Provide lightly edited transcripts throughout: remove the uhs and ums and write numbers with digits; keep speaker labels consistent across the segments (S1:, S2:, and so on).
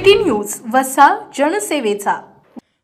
S1: City news वसा जनसेवेचा।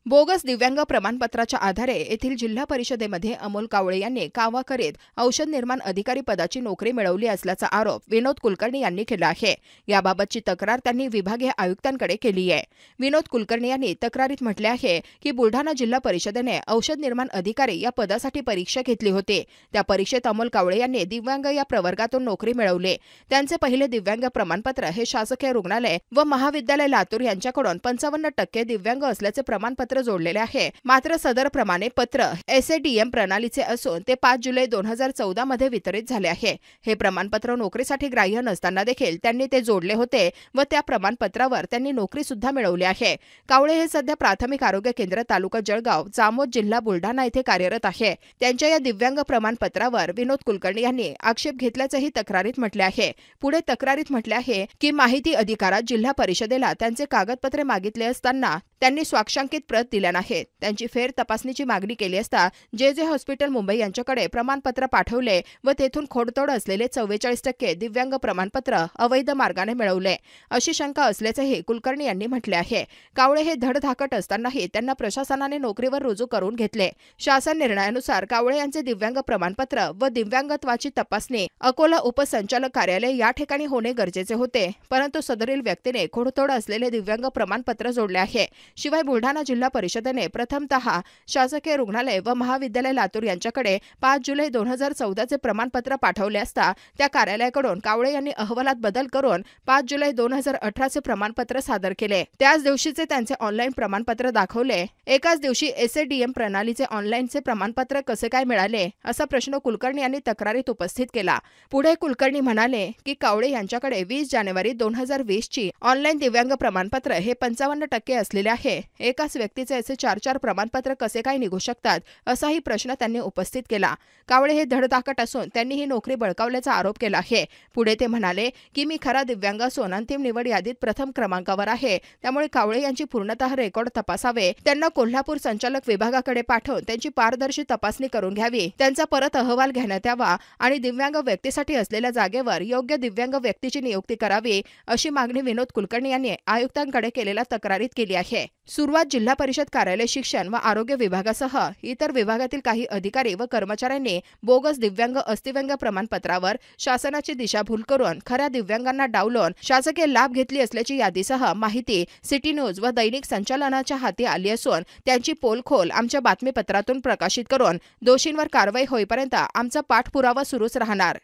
S2: Bogus दिव्यांग प्रमाणपत्राच्या आधारे येथील जिल्हा परिषदेमध्ये अमोल कावळे यांनी कावा करीत औषध निर्माण अधिकारी पदाची नोकरी मिळवली असल्याचा आरोप विनोद कुलकर्णी यांनी केला आहे। याबाबतची तक्रार त्यांनी विभागीय आयुक्तांकडे केली आहे। विनोद कुलकर्णी यांनी तक्रारीत म्हटले आहे की बुलढाणा जिल्हा परिषदेने औषध निर्माण अधिकारी या पदासाठी परीक्षा घेतली होती। त्या परीक्षेत अमोल कावळे यांनी दिव्यांग या प्रवर्गातून नोकरी मिळवली। त्यांचे पहिले दिव्यांग प्रमाणपत्र हे शासकीय रुग्णालय व महाविद्यालय लातूर यांच्याकडून 55% दिव्यांग असल्याचे प्रमाणपत्र जोडलेले आहे। मात्र सदर प्रमाणपत्र एसएडीएम प्रणालीचे असून ते 5 जुलै 2014 मध्ये वितरित झाले आहे। हे प्रमाणपत्र नोकरीसाठी ग्राह्य नसताना देखील त्यांनी ते जोडले होते व त्या प्रमाणपत्रावर त्यांनी नोकरी सुद्धा मिळवली आहे। कावळे हे सध्या प्राथमिक आरोग्य केंद्र तालुका जळगाव जामोद जिल्हा बुलढाणा येथे कार्यरत आहे। त्यांच्या या दिव्यांग प्रमाणपत्रावर विनोद कुलकर्णी यांनी आक्षेप घेतल्याचेही तक्रारीत म्हटले आहे। पुढे तक्रारीत म्हटले आहे की माहिती अधिकारात जिल्हा परिषदेला त्यांचे कागदपत्रे मागितले असताना त्यांनी स्वाक्षांकित प्रत दिल्या नाहीत। त्यांची फेर तपासणीची मागणी केली असता जे हॉस्पिटल मुंबई यांच्याकडे प्रमाणपत्र पाठवले व तेथून खोडतोड असलेले 44% दिव्यांग प्रमाणपत्र अवैध मार्गाने मिळवले अशी शंका असल्याचेही कुलकर्णी यांनी म्हटले आहे। कावळे हे धडधाकट असतानाही त्यांना प्रशासनाने नोकरीवर रुजू करून घेतले। शासन निर्णयानुसार कावळे यांचे दिव्यांग प्रमाणपत्र व दिव्यांगत्वाची तपासणी अकोला उपसंचालक कार्यालय या ठिकाणी होणे गरजेचे होते, परंतु सदरील व्यक्तीने खोडतोड असलेले दिव्यांग प्रमाणपत्र जोडले आहे। शिवाय बुलढाणा जिल्हा परिषदेने प्रथमतः शासकीय रुग्णालय व महाविद्यालय लातूर यांच्याकडे 5 जुलै 2014 चे प्रमाणपत्र पाठवले असता त्या कार्यालयाकडून कावळे यांनी अहवालात बदल करून 5 जुलै 2018 चे प्रमाणपत्र सादर केले। त्याच दिवशीचे त्यांचे ऑनलाईन प्रमाणपत्र दाखवले। एकाच दिवशी एसएडीएम प्रणालीचे ऑनलाईनचे प्रमाणपत्र कसे काय मिळाले असा प्रश्न कुलकर्णी यांनी तक्रारीत उपस्थित केला। पुढे कुलकर्णी म्हणाले की कावळे यांच्याकडे 20 जानेवारी 2020 ची ऑनलाईन दिव्यांग प्रमाणपत्र हे 55% असलेले आहे। एकाच व्यक्तीचे असे 4 प्रमाणपत्र कसे काय निघू शकतात असाही प्रश्न त्यांनी उपस्थित केला। कावळे हे धडधाकट असून त्यांनी ही नोकरी बळकावल्याचा आरोप केला आहे। पुढे ते म्हणाले की मी खरा दिव्यांग असून अंतिम निवड यादीत प्रथम क्रमांकावर आहे, त्यामुळे कावळे यांची पूर्णतः रेकॉर्ड तपासावे, त्यांना कोल्हापूर संचालक विभागाकडे पाठवून त्यांची पारदर्शी तपासणी करून घ्यावी, त्यांचा परत अहवाल घेण्यात यावा आणि दिव्यांग व्यक्तीसाठी असलेल्या जागेवर योग्य दिव्यांग व्यक्तीची नियुक्ती करावी अशी मागणी विनोद कुलकर्णी यांनी आयुक्तांकडे केलेल्या तक्रारीत केली आहे। सुरुवात जिल्हा परिषद कार्यालय शिक्षण व आरोग्य विभागासह इतर विभागातील काही अधिकारी व कर्मचाऱ्यांनी बोगस दिव्यांग अस्थिव्यांग प्रमाणपत्रावर शासनाची दिशाभूल करून खऱ्या दिव्यांगांना डावलून शासकीय लाभ घेतली असल्याची यादीसह माहिती सिटी न्यूज व दैनिक संचालनाच्या हाती आली असून त्यांची पोलखोल आमच्या बातमीपत्रातून प्रकाशित करून दोषींवर कारवाई होईपर्यंत आमचा पाठपुरावा सुरूच राहणार।